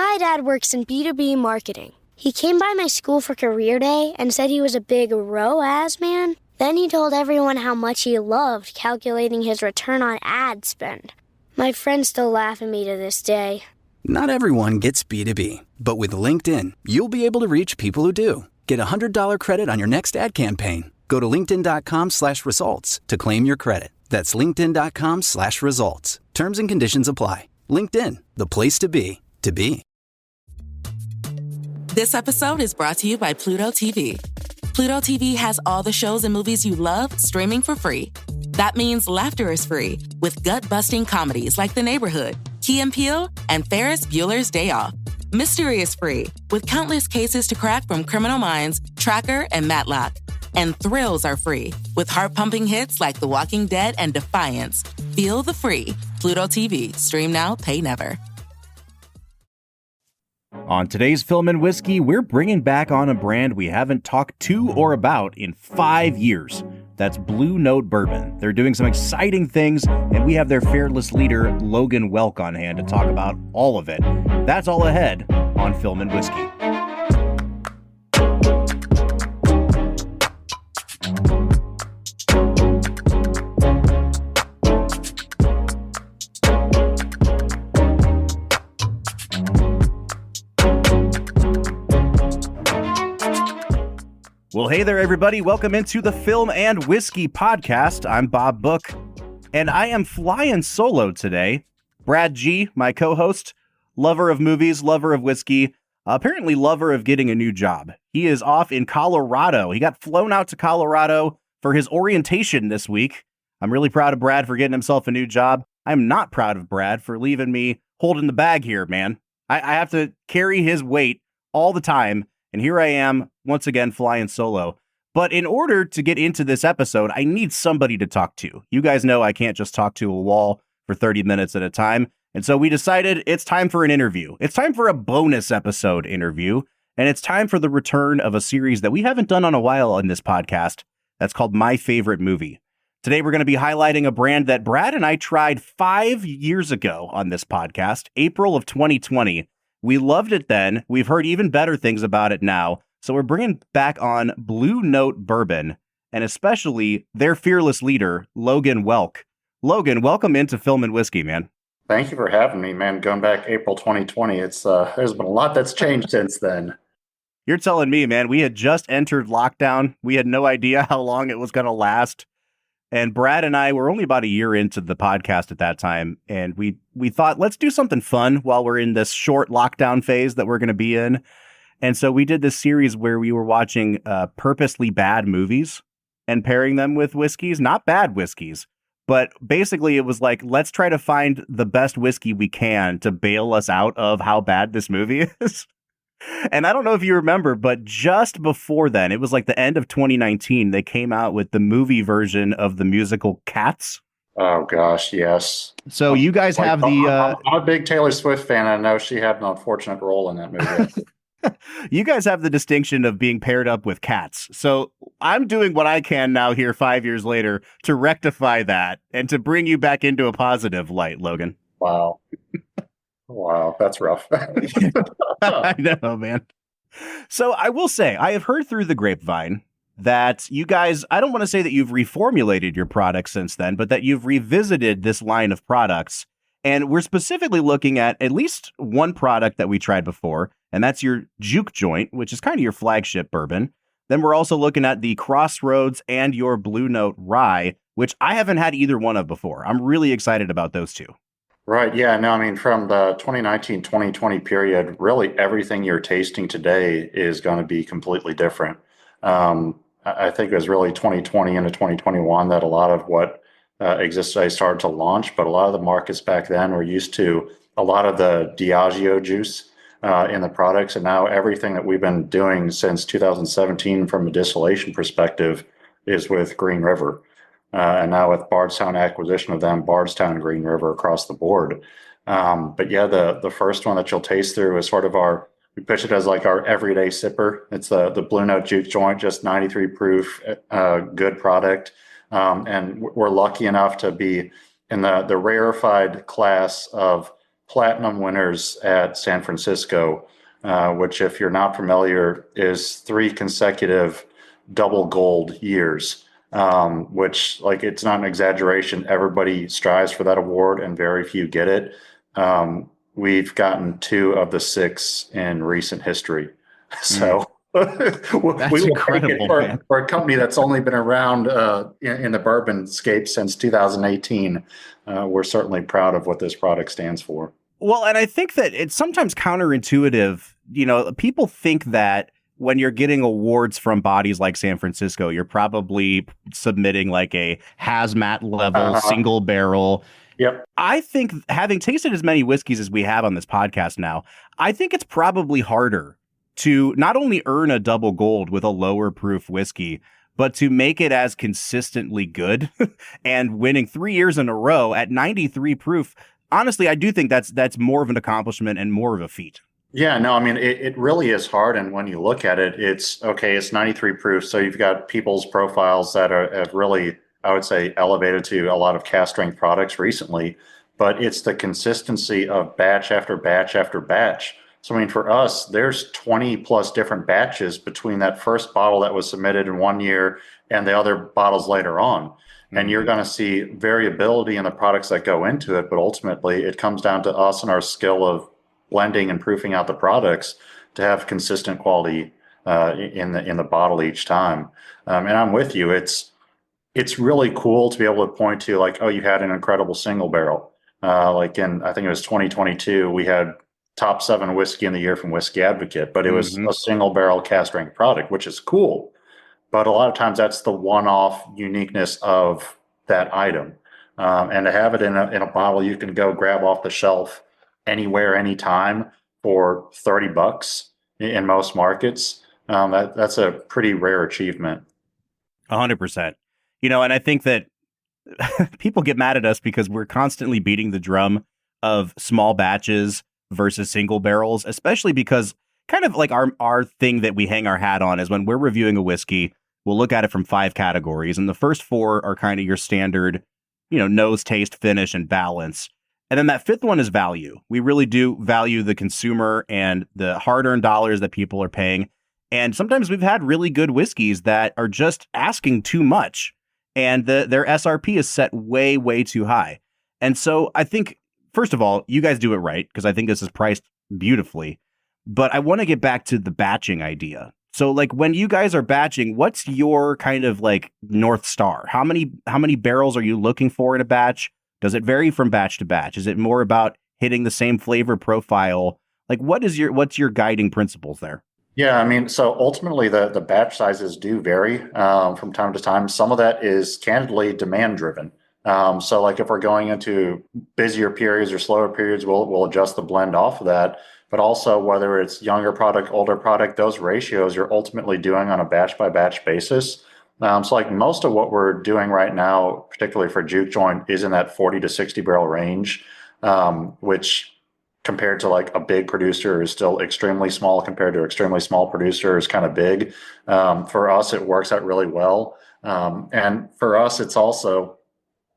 My dad works in B2B marketing. He came by my school for career day and said he was a big ROAS man. Then he told everyone how much he loved calculating his return on ad spend. My friends still laugh at me to this day. Not everyone gets B2B, but with LinkedIn, you'll be able to reach people who do. Get a $100 credit on your next ad campaign. Go to linkedin.com/results to claim your credit. That's linkedin.com/results. Terms and conditions apply. LinkedIn, the place to be, to be. This episode is brought to you by Pluto TV. Pluto TV has all the shows and movies you love streaming for free. That means laughter is free with gut-busting comedies like The Neighborhood, Key and Peele, and Ferris Bueller's Day Off. Mystery is free with countless cases to crack from Criminal Minds, Tracker, and Matlock. And thrills are free with heart-pumping hits like The Walking Dead and Defiance. Feel the free. Pluto TV. Stream now, pay never. On today's Film and Whiskey, we're bringing back on a brand we haven't talked to or about in 5 years. That's Blue Note Bourbon. They're doing some exciting things, and we have their fearless leader, Logan Welk, on hand to talk about all of it. That's all ahead on Film and Whiskey. Well, hey there, everybody. Welcome into the Film and Whiskey podcast. I'm Bob Book, and I am flying solo today. Brad G., my co-host, lover of movies, lover of whiskey, apparently lover of getting a new job. He is off in Colorado. He got flown out to Colorado for his orientation this week. I'm really proud of Brad for getting himself a new job. I'm not proud of Brad for leaving me holding the bag here, man. I have to carry his weight all the time. And here I am, once again, flying solo. But in order to get into this episode, I need somebody to talk to. You guys know I can't just talk to a wall for 30 minutes at a time. And so we decided it's time for an interview. It's time for a bonus episode interview. And it's time for the return of a series that we haven't done on a while on this podcast. That's called My Favorite Movie. Today, we're going to be highlighting a brand that Brad and I tried 5 years ago on this podcast, April of 2020. We loved it then. We've heard even better things about it now. So we're bringing back on Blue Note Bourbon, and especially their fearless leader, Logan Welk. Logan, welcome into Film and Whiskey, man. Thank you for having me, man. Going back April 2020, it's there's been a lot that's changed since then. You're telling me, man, we had just entered lockdown. We had no idea how long it was going to last. And Brad and I were only about a year into the podcast at that time. And we thought, let's do something fun while we're in this short lockdown phase that we're going to be in. And so we did this series where we were watching purposely bad movies and pairing them with whiskeys, not bad whiskeys, but basically it was like, let's try to find the best whiskey we can to bail us out of how bad this movie is. And I don't know if you remember, but just before then, it was like the end of 2019, they came out with the movie version of the musical Cats. Oh, gosh, yes. So you guys have the... I'm a big Taylor Swift fan. I know she had an unfortunate role in that movie. You guys have the distinction of being paired up with Cats. So I'm doing what I can now here 5 years later to rectify that and to bring you back into a positive light, Logan. Wow. Wow, that's rough. I know, man. So I will say, I have heard through the grapevine that you guys, I don't want to say that you've reformulated your products since then, but that you've revisited this line of products. And we're specifically looking at least one product that we tried before, and that's your Juke Joint, which is kind of your flagship bourbon. Then we're also looking at the Crossroads and your Blue Note Rye, which I haven't had either one of before. I'm really excited about those two. Right. Yeah. No, I mean, from the 2019-2020 period, really everything you're tasting today is going to be completely different. I think it was really 2020 into 2021 that a lot of what exists today started to launch, but a lot of the markets back then were used to a lot of the Diageo juice in the products. And now everything that we've been doing since 2017 from a distillation perspective is with Green River. And now with Bardstown acquisition of them, Bardstown, Green River across the board. But yeah, the first one that you'll taste through is sort of we pitch it as like our everyday sipper. It's the Blue Note Juke Joint, just 93 proof, good product. And we're lucky enough to be in the rarefied class of platinum winners at San Francisco, which, if you're not familiar, is 3 consecutive double gold years. Which, like, it's not an exaggeration. Everybody strives for that award, and very few get it. We've gotten 2 of the 6 in recent history. So That's we will take incredible, it man. for a company that's only been around in the bourbon scape since 2018. We're certainly proud of what this product stands for. Well, and I think that it's sometimes counterintuitive. People think that when you're getting awards from bodies like San Francisco, you're probably submitting like a hazmat level single barrel. Yep. I think, having tasted as many whiskeys as we have on this podcast now, I think it's probably harder to not only earn a double gold with a lower proof whiskey, but to make it as consistently good. And winning 3 years in a row at 93 proof, honestly, I do think that's more of an accomplishment and more of a feat. Yeah, no, I mean, it really is hard. And when you look at it, it's 93 proof. So you've got people's profiles that have really, I would say, elevated to a lot of cask strength products recently. But it's the consistency of batch after batch after batch. So, I mean, for us, there's 20 plus different batches between that first bottle that was submitted in 1 year and the other bottles later on. And you're going to see variability in the products that go into it. But ultimately, it comes down to us and our skill of blending and proofing out the products to have consistent quality in the bottle each time. And I'm with you. It's really cool to be able to point to, like, oh, you had an incredible single barrel. Like in, I think it was 2022, we had top 7 whiskey in the year from Whiskey Advocate, but it was a single barrel cask strength product, which is cool. But a lot of times that's the one-off uniqueness of that item. And to have it in a bottle you can go grab off the shelf anywhere, anytime for $30 in most markets, that's a pretty rare achievement. 100%. And I think that people get mad at us because we're constantly beating the drum of small batches versus single barrels, especially because kind of like our thing that we hang our hat on is when we're reviewing a whiskey, we'll look at it from 5 categories. And the first 4 are kind of your standard, nose, taste, finish, and balance. And then that 5th one is value. We really do value the consumer and the hard-earned dollars that people are paying. And sometimes we've had really good whiskeys that are just asking too much, and their SRP is set way, way too high. And so I think, first of all, you guys do it right, because I think this is priced beautifully. But I want to get back to the batching idea. So, like, when you guys are batching, what's your kind of like North Star? How many barrels are you looking for in a batch? Does it vary from batch to batch? Is it more about hitting the same flavor profile? Like, what's your guiding principles there? Yeah, I mean, so ultimately the batch sizes do vary from time to time. Some of that is candidly demand driven. So like if we're going into busier periods or slower periods, we'll adjust the blend off of that. But also whether it's younger product, older product, those ratios you're ultimately doing on a batch by batch basis. So like most of what we're doing right now, particularly for Juke Joint, is in that 40 to 60 barrel range, which compared to like a big producer is still extremely small. Compared to extremely small producer is kind of big. For us, it works out really well. And for us, it's also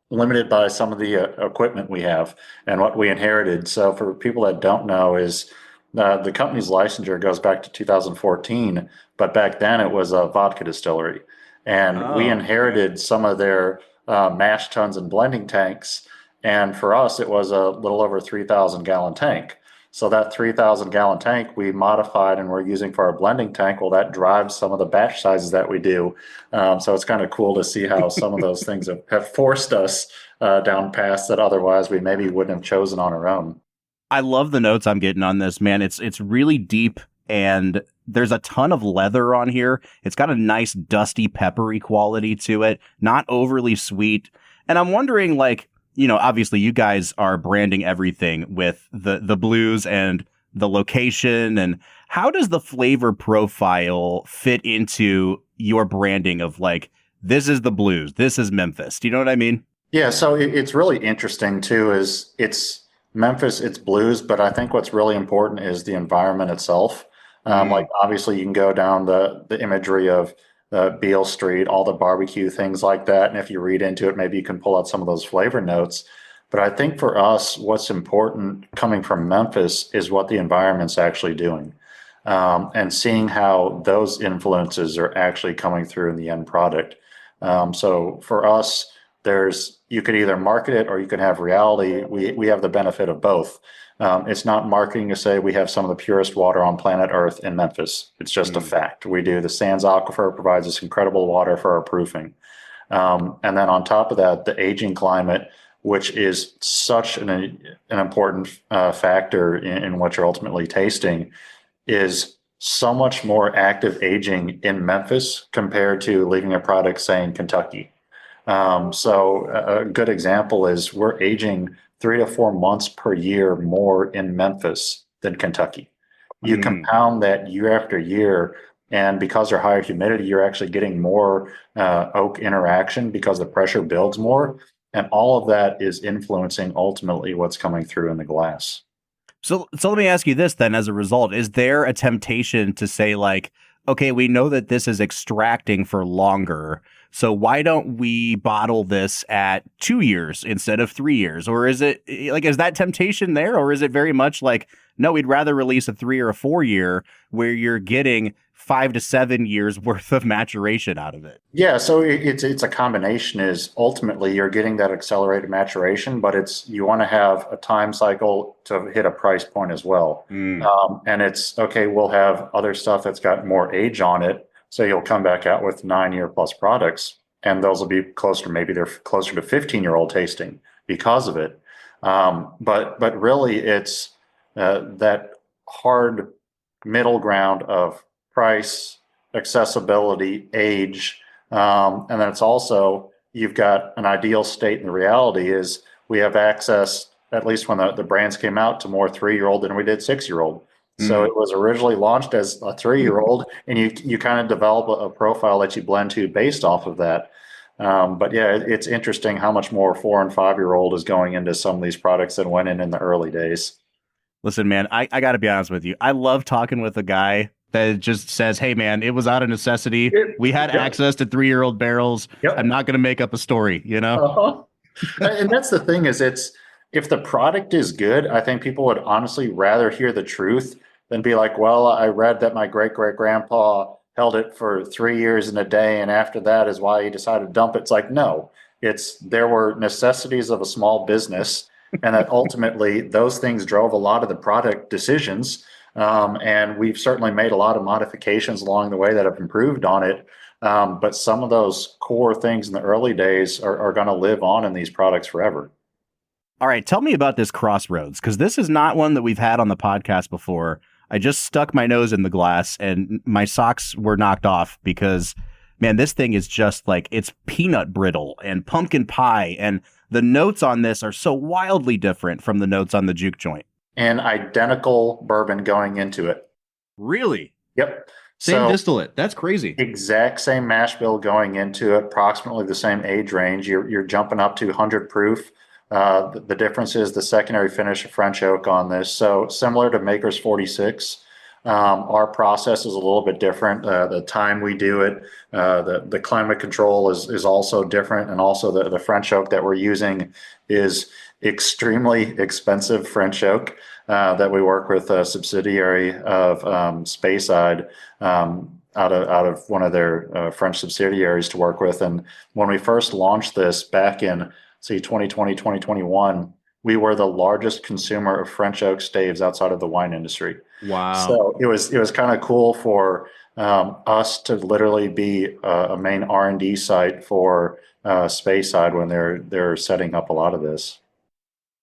limited by some of the equipment we have and what we inherited. So for people that don't know, is the company's licensure goes back to 2014, but back then it was a vodka distillery. And we inherited some of their mash tuns and blending tanks. And for us, it was a little over 3,000 gallon tank. So that 3,000 gallon tank we modified and we're using for our blending tank. Well, that drives some of the batch sizes that we do. So it's kind of cool to see how some of those things have forced us down paths that otherwise we maybe wouldn't have chosen on our own. I love the notes I'm getting on this, man. It's really deep, and there's a ton of leather on here. It's got a nice dusty, peppery quality to it, not overly sweet. And I'm wondering, like, obviously you guys are branding everything with the blues and the location, and how does the flavor profile fit into your branding of like, this is the blues, this is Memphis? Do you know what I mean? Yeah, so it's really interesting too, is it's Memphis, it's blues, but I think what's really important is the environment itself. Like obviously you can go down the imagery of Beale Street, all the barbecue, things like that. And if you read into it, maybe you can pull out some of those flavor notes. But I think for us, what's important coming from Memphis is what the environment's actually doing, and seeing how those influences are actually coming through in the end product. So for us, you could either market it or you can have reality. We have the benefit of both. It's not marketing to say we have some of the purest water on planet Earth in Memphis. It's just a fact. We do. The Sands Aquifer provides us incredible water for our proofing. And then on top of that, the aging climate, which is such an important factor in what you're ultimately tasting, is so much more active aging in Memphis compared to leaving a product, say, in Kentucky. So a good example is we're aging 3 to 4 months per year more in Memphis than Kentucky. You compound that year after year, and because they're higher humidity, you're actually getting more oak interaction because the pressure builds more. And all of that is influencing ultimately what's coming through in the glass. So let me ask you this then, as a result, is there a temptation to say like, okay, we know that this is extracting for longer, so why don't we bottle this at 2 years instead of 3 years? Or is it like, is that temptation there? Or is it very much like, no, we'd rather release a 3 or a 4 year where you're getting 5 to 7 years worth of maturation out of it? Yeah, so it's a combination. Is ultimately you're getting that accelerated maturation, but you want to have a time cycle to hit a price point as well. And it's okay. We'll have other stuff that's got more age on it, so you'll come back out with 9-year plus products, and those will be closer. Maybe they're closer to 15-year-old tasting because of it. But really, it's that hard middle ground of price, accessibility, age, and then it's also, you've got an ideal state, and the reality is we have access, at least when the brands came out, to more 3-year-old than we did 6-year-old. So it was originally launched as a 3-year-old, and you kind of develop a profile that you blend to based off of that. But yeah, it's interesting how much more 4 and 5-year-old is going into some of these products than went in the early days. Listen, man, I got to be honest with you. I love talking with a guy that just says, hey, man, it was out of necessity. We had access to 3-year-old barrels. I'm not going to make up a story, you know? And that's the thing is if the product is good, I think people would honestly rather hear the truth than be like, well, I read that my great-great-grandpa held it for 3 years and a day, and after that is why he decided to dump it. It's like, no, there were necessities of a small business, and that ultimately those things drove a lot of the product decisions. And we've certainly made a lot of modifications along the way that have improved on it. But some of those core things in the early days are going to live on in these products forever. All right, tell me about this Crossroads, because this is not one that we've had on the podcast before. I just stuck my nose in the glass and my socks were knocked off because, man, this thing is just like, it's peanut brittle and pumpkin pie. And the notes on this are so wildly different from the notes on the Juke Joint. And identical bourbon going into it. Really? Yep. Same distillate. That's crazy. Exact same mash bill going into it, approximately the same age range. You're jumping up to 100 proof. The difference is the secondary finish of French oak on this. So similar to Maker's 46, our process is a little bit different. The time we do it, the climate control is also different. And also the French oak that we're using is extremely expensive French oak that we work with a subsidiary of Speyside out of one of their French subsidiaries to work with. And when we first launched this back in 2020, 2021, we were the largest consumer of French oak staves outside of the wine industry. Wow. So it was kind of cool for us to literally be a main R&D site for Speyside when they're setting up a lot of this.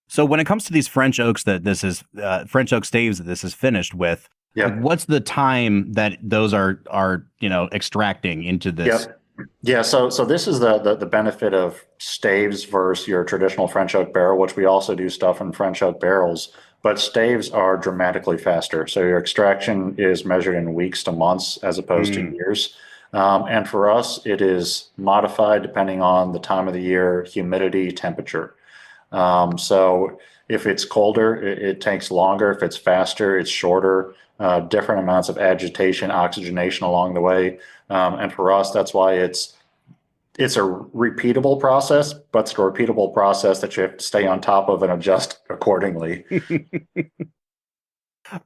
So when it comes to these French oaks that this is French oak staves that this is finished with, like, what's the time that those are extracting into this? Yep. Yeah, so this is the benefit of staves versus your traditional French oak barrel, which we also do stuff in French oak barrels, but staves are dramatically faster. So your extraction is measured in weeks to months as opposed to years. And for us, it is modified depending on the time of the year, humidity, temperature. So if it's colder, it takes longer. If it's faster, it's shorter. Different amounts of agitation, oxygenation along the way. And for us, that's why it's it's a repeatable process, but it's a repeatable process that you have to stay on top of and adjust accordingly.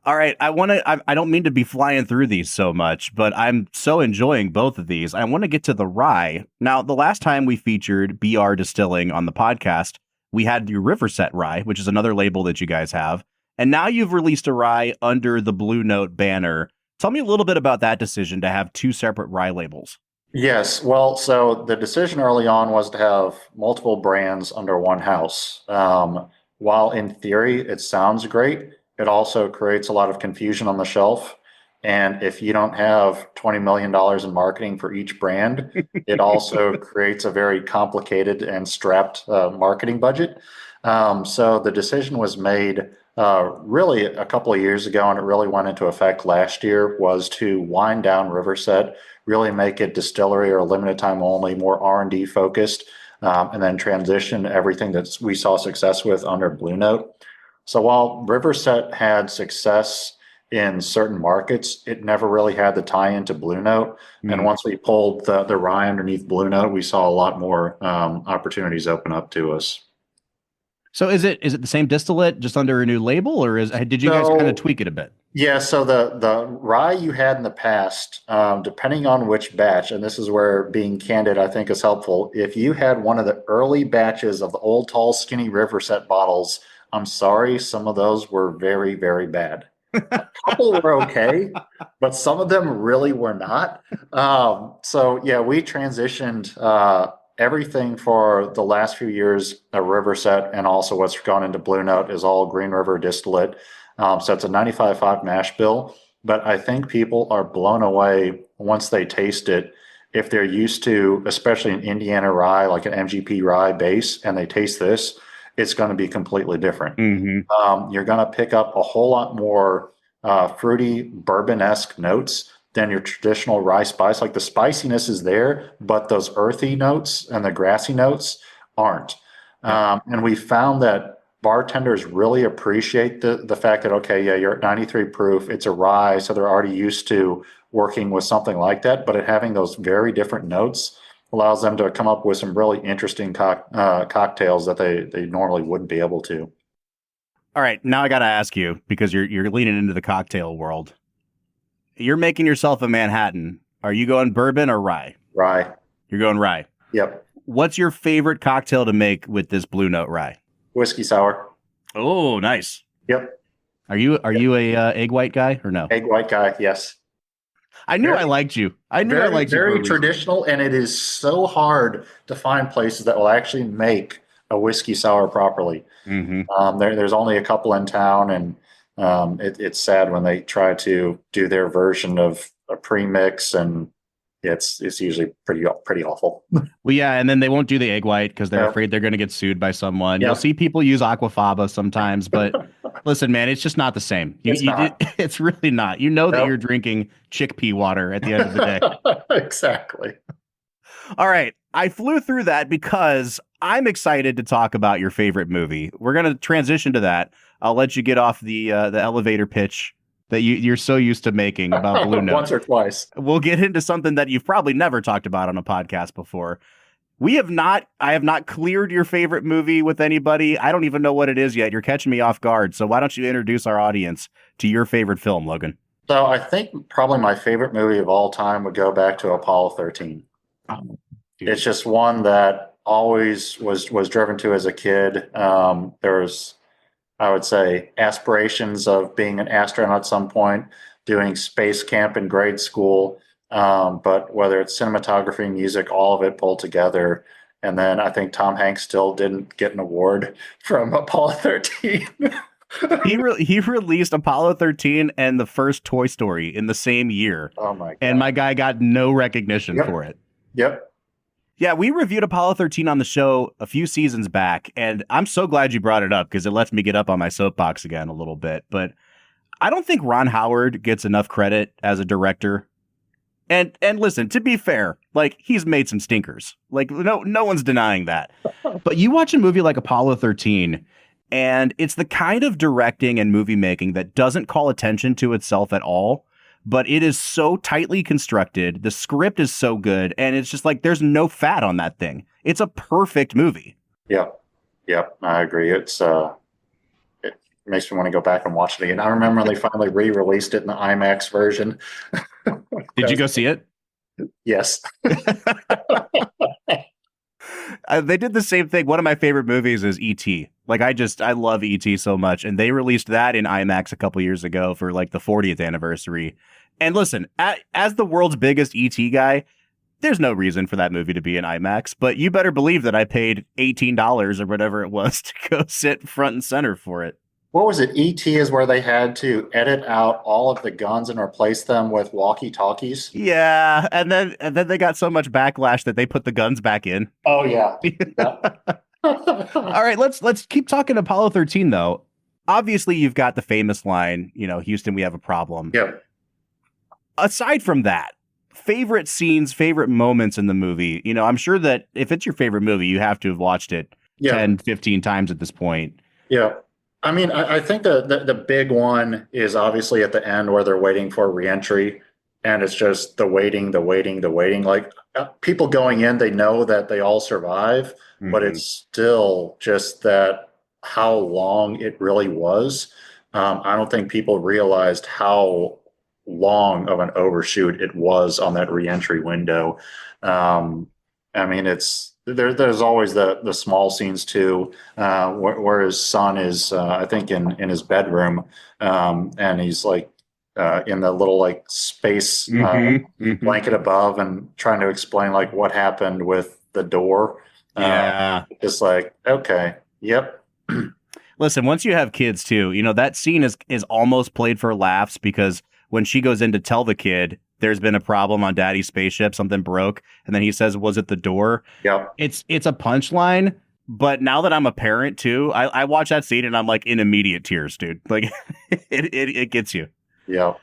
All right, I don't mean to be flying through these so much, but I'm so enjoying both of these. I want to get to the rye. Now, the last time we featured BR Distilling on the podcast, we had the Riverset rye, which is another label that you guys have. And now you've released a rye under the Blue Note banner. Tell me a little bit about that decision to have two separate rye labels. Yes. Well, so the decision early on was to have multiple brands under one house. While in theory it sounds great, it also creates a lot of confusion on the shelf. And if you don't have $20 million in marketing for each brand, it also creates a very complicated and strapped marketing budget. So the decision was made really a couple of years ago, and it really went into effect last year, was to wind down Riverset, really make it distillery or limited time only, more R&D focused, and then transition everything that we saw success with under Blue Note. So while Riverset had success in certain markets, it never really had the tie into Blue Note. And once we pulled the rye underneath Blue Note, we saw a lot more opportunities open up to us. So is it the same distillate just under a new label, or did you guys kind of tweak it a bit? Yeah, so the rye you had in the past, depending on which batch, and this is where being candid I think is helpful, if you had one of the early batches of the old tall skinny Riverset bottles, I'm sorry, some of those were very, very bad. A couple were okay, but some of them really were not. So yeah, we transitioned everything for the last few years of Riverset, and also what's gone into Blue Note is all Green River distillate. So it's a 95.5 mash bill, but I think people are blown away once they taste it. If they're used to, especially an Indiana rye, like an MGP rye base, and they taste this, it's going to be completely different. You're going to pick up a whole lot more fruity bourbon-esque notes than your traditional rye spice. Like the spiciness is there, but those earthy notes and the grassy notes aren't. And we found that bartenders really appreciate the fact that, okay, yeah, you're at 93 proof, it's a rye, so they're already used to working with something like that, but it having those very different notes allows them to come up with some really interesting cocktails that they normally wouldn't be able to. All right, now I got to ask you, because you're leaning into the cocktail world. You're making yourself a Manhattan. Are you going bourbon or rye? Rye. You're going rye. Yep. What's your favorite cocktail to make with this Blue Note rye? Whiskey sour. Oh, nice. Yep. Are you a egg white guy or no? Egg white guy, yes. I knew I liked you. I liked you. Very traditional, and it is so hard to find places that will actually make a whiskey sour properly. There's only a couple in town, and it's sad when they try to do their version of a premix, and it's usually pretty awful. Well, yeah, and then they won't do the egg white because they're afraid they're going to get sued by someone. You'll see people use aquafaba sometimes, but listen, man, it's just not the same. It's really not. You know that you're drinking chickpea water at the end of the day. Exactly. All right. I flew through that because I'm excited to talk about your favorite movie. We're going to transition to that. I'll let you get off the elevator pitch that you're so used to making about Blue Note. Once or twice. We'll get into something that you've probably never talked about on a podcast before. I have not cleared your favorite movie with anybody. I don't even know what it is yet. You're catching me off guard. So why don't you introduce our audience to your favorite film, Logan? So I think probably my favorite movie of all time would go back to Apollo 13. It's just one that always was driven to as a kid. There's, I would say, aspirations of being an astronaut at some point, doing space camp in grade school. But whether it's cinematography, music, all of it pulled together. And then I think Tom Hanks still didn't get an award from Apollo 13. He released Apollo 13 and the first Toy Story in the same year. Oh my God. And my guy got no recognition for it. Yep. Yeah, we reviewed Apollo 13 on the show a few seasons back, and I'm so glad you brought it up because it lets me get up on my soapbox again a little bit. But I don't think Ron Howard gets enough credit as a director. And listen, to be fair, like, he's made some stinkers. Like, no one's denying that. But you watch a movie like Apollo 13, and it's the kind of directing and movie making that doesn't call attention to itself at all, but it is so tightly constructed. The script is so good, and it's just like there's no fat on that thing. It's a perfect movie. Yep. I agree. It makes me want to go back and watch it again. I remember when they finally re-released it in the IMAX version. Did you go see it? Yes. They did the same thing. One of my favorite movies is E.T. Like, I love E.T. so much. And they released that in IMAX a couple years ago for like the 40th anniversary. And listen, as the world's biggest E.T. guy, there's no reason for that movie to be in IMAX. But you better believe that I paid $18 or whatever it was to go sit front and center for it. What was it? E.T. is where they had to edit out all of the guns and replace them with walkie-talkies. Yeah, and then they got so much backlash that they put the guns back in. Oh yeah. All right, let's keep talking Apollo 13 though. Obviously, you've got the famous line, Houston, we have a problem. Yeah. Aside from that, favorite scenes, favorite moments in the movie. I'm sure that if it's your favorite movie, you have to have watched it 10, 15 times at this point. Yeah. I mean, I think the big one is obviously at the end where they're waiting for reentry, and it's just the waiting. Like people going in, they know that they all survive, but it's still just that how long it really was. I don't think people realized how long of an overshoot it was on that reentry window. I mean, there's always the small scenes too, where his son is, I think in his bedroom, and he's like in the little like space blanket above and trying to explain like what happened with the door. Just like, okay, yep. Listen, once you have kids too, that scene is almost played for laughs, because when she goes in to tell the kid there's been a problem on Daddy's spaceship, something broke, and then he says, was it the door? Yep. It's a punchline, but now that I'm a parent too, I watch that scene and I'm like in immediate tears, dude. Like it gets you. Yeah.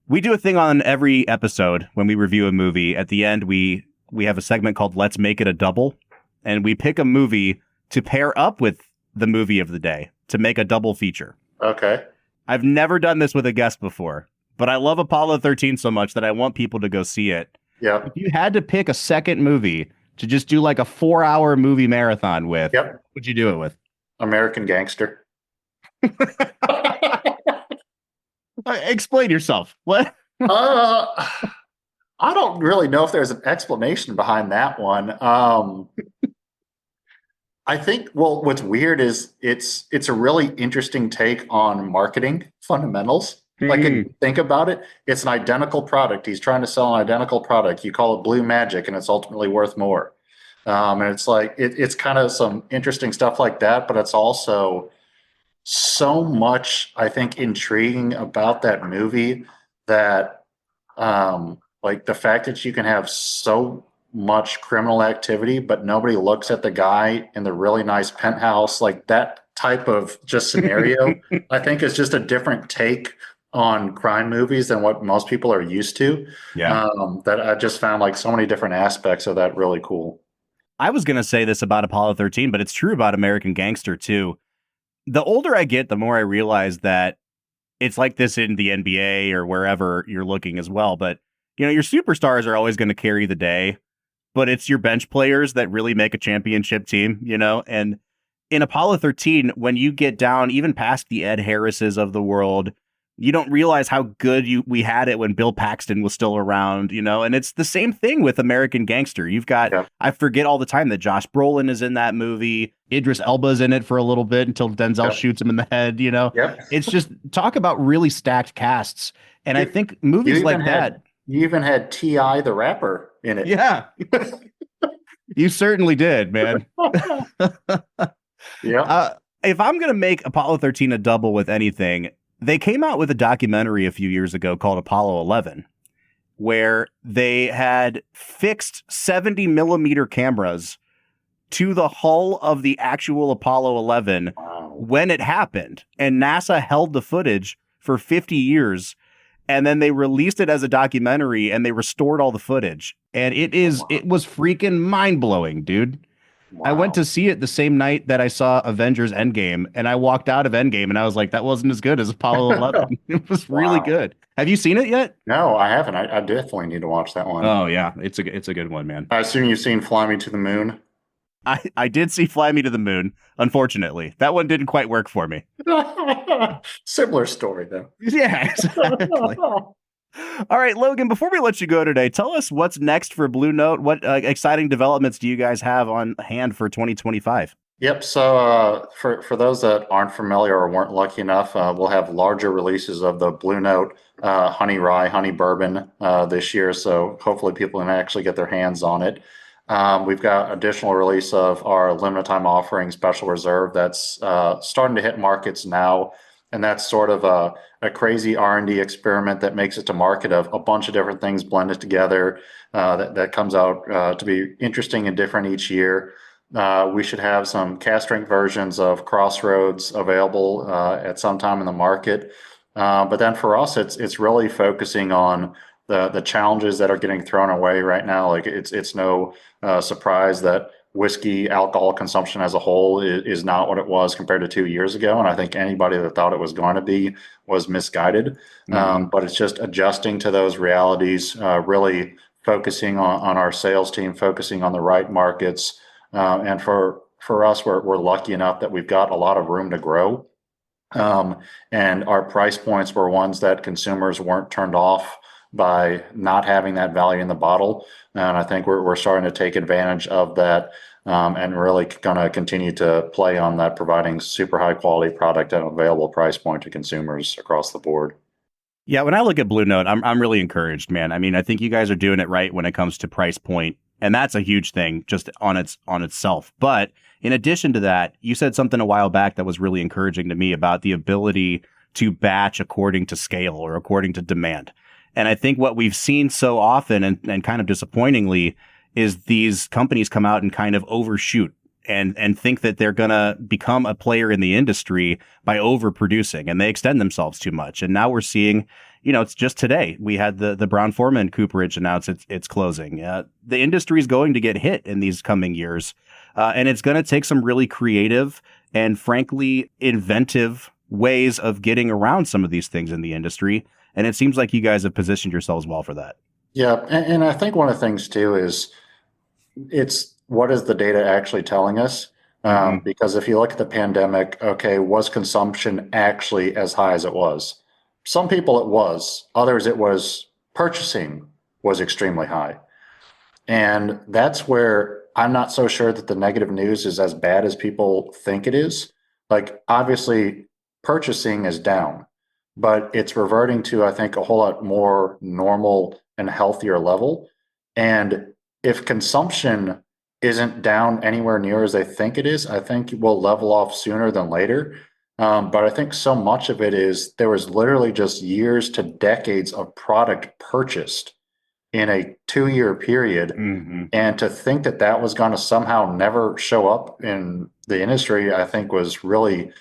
We do a thing on every episode when we review a movie. At the end, we have a segment called Let's Make It a Double, and we pick a movie to pair up with the movie of the day to make a double feature. Okay. I've never done this with a guest before, but I love Apollo 13 so much that I want people to go see it. Yeah. If you had to pick a second movie to just do like a 4-hour movie marathon with, what would you do it with? American Gangster. Explain yourself. What? I don't really know if there's an explanation behind that one. I think, well, what's weird is it's a really interesting take on marketing fundamentals. Like, if you think about it, it's an identical product. He's trying to sell an identical product. You call it blue magic, and it's ultimately worth more. And it's like, it's kind of some interesting stuff like that, but it's also so much, I think, intriguing about that movie that, like the fact that you can have so much criminal activity, but nobody looks at the guy in the really nice penthouse, like that type of just scenario, I think is just a different take on crime movies than what most people are used to. Yeah. That I just found like so many different aspects of that really cool. I was going to say this about Apollo 13, but it's true about American Gangster too. The older I get, the more I realize that it's like this in the NBA or wherever you're looking as well. But, your superstars are always going to carry the day, but it's your bench players that really make a championship team, and in Apollo 13, when you get down even past the Ed Harrises of the world, you don't realize how good we had it when Bill Paxton was still around, and it's the same thing with American Gangster. You've got, I forget all the time that Josh Brolin is in that movie. Idris Elba's in it for a little bit until Denzel shoots him in the head, It's just, talk about really stacked casts. And I think movies like that. You even had T.I. the rapper in it. Yeah. You certainly did, man. Yeah. If I'm going to make Apollo 13 a double with anything, they came out with a documentary a few years ago called Apollo 11, where they had fixed 70 millimeter cameras to the hull of the actual Apollo 11 when it happened. And NASA held the footage for 50 years. And then they released it as a documentary and they restored all the footage. And it was freaking mind blowing, dude. I went Wow. to see it the same night that I saw Avengers Endgame, and I walked out of Endgame, and I was like, that wasn't as good as Apollo 11. It was really Wow. good. Have you seen it yet? No, I haven't. I definitely need to watch that one. Oh yeah, it's a good one, man. I assume you've seen Fly Me to the Moon. I did see Fly Me to the Moon. Unfortunately, that one didn't quite work for me. Similar story, though. Yeah, exactly. All right, Logan, before we let you go today, tell us what's next for Blue Note. What exciting developments do you guys have on hand for 2025? Yep. So for those that aren't familiar or weren't lucky enough, we'll have larger releases of the Blue Note Honey Rye, Honey Bourbon this year. So hopefully people can actually get their hands on it. We've got additional release of our limited time offering Special Reserve that's starting to hit markets now. And that's sort of a crazy R&D experiment that makes it to market of a bunch of different things blended together that comes out to be interesting and different each year. We should have some cask strength versions of Crossroads available at some time in the market. But then for us, it's really focusing on the challenges that are getting thrown away right now. Like it's no surprise that whiskey alcohol consumption as a whole is not what it was compared to 2 years ago. And I think anybody that thought it was going to be was misguided. But it's just adjusting to those realities, really focusing on our sales team, focusing on the right markets. And for us, we're lucky enough that we've got a lot of room to grow. And our price points were ones that consumers weren't turned off by not having that value in the bottle. And I think we're starting to take advantage of that and really going to continue to play on that, providing super high quality product at an available price point to consumers across the board. Yeah, when I look at Blue Note, I'm really encouraged, man. I mean, I think you guys are doing it right when it comes to price point, and that's a huge thing just on itself. But in addition to that, you said something a while back that was really encouraging to me about the ability to batch according to scale or according to demand. And I think what we've seen so often and kind of disappointingly is these companies come out and kind of overshoot and think that they're going to become a player in the industry by overproducing, and they extend themselves too much. And now we're seeing, it's just today we had the Brown-Forman cooperage announce it's closing. The industry is going to get hit in these coming years, and it's going to take some really creative and frankly inventive ways of getting around some of these things in the industry. And it seems like you guys have positioned yourselves well for that. Yeah. And I think one of the things too is it's what is the data actually telling us? Because if you look at the pandemic, okay, was consumption actually as high as it was? Some people it was, others it was purchasing was extremely high. And that's where I'm not so sure that the negative news is as bad as people think it is. Like obviously purchasing is down, but it's reverting to, I think, a whole lot more normal and healthier level. And if consumption isn't down anywhere near as they think it is, I think we'll level off sooner than later. But I think so much of it is there was literally just years to decades of product purchased in a 2-year period. And to think that that was going to somehow never show up in the industry, I think was really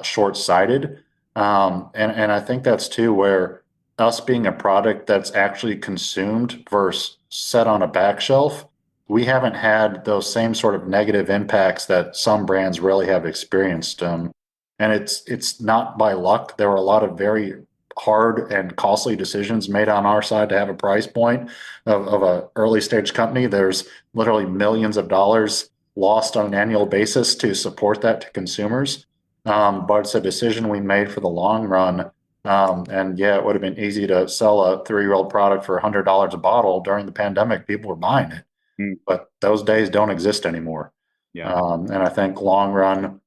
short-sighted. And I think that's too where us being a product that's actually consumed versus set on a back shelf, we haven't had those same sort of negative impacts that some brands really have experienced. And it's not by luck. There were a lot of very hard and costly decisions made on our side to have a price point of a early stage company. There's literally millions of dollars lost on an annual basis to support that to consumers. But it's a decision we made for the long run. And yeah, it would have been easy to sell a 3-year-old product for $100 a bottle during the pandemic. People were buying it, but those days don't exist anymore. Yeah. And I think long run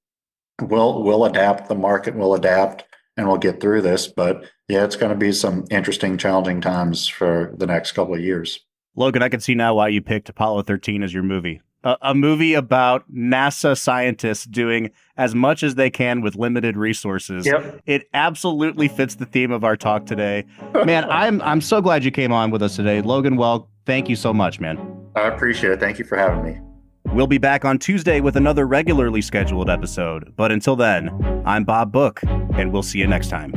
we'll adapt, the market will adapt, and we'll get through this. But yeah, it's going to be some interesting, challenging times for the next couple of years. Logan, I can see now why you picked Apollo 13 as your movie. A movie about NASA scientists doing as much as they can with limited resources. Yep. It absolutely fits the theme of our talk today. Man, I'm so glad you came on with us today. Logan Welk, thank you so much, man. I appreciate it. Thank you for having me. We'll be back on Tuesday with another regularly scheduled episode. But until then, I'm Bob Book, and we'll see you next time.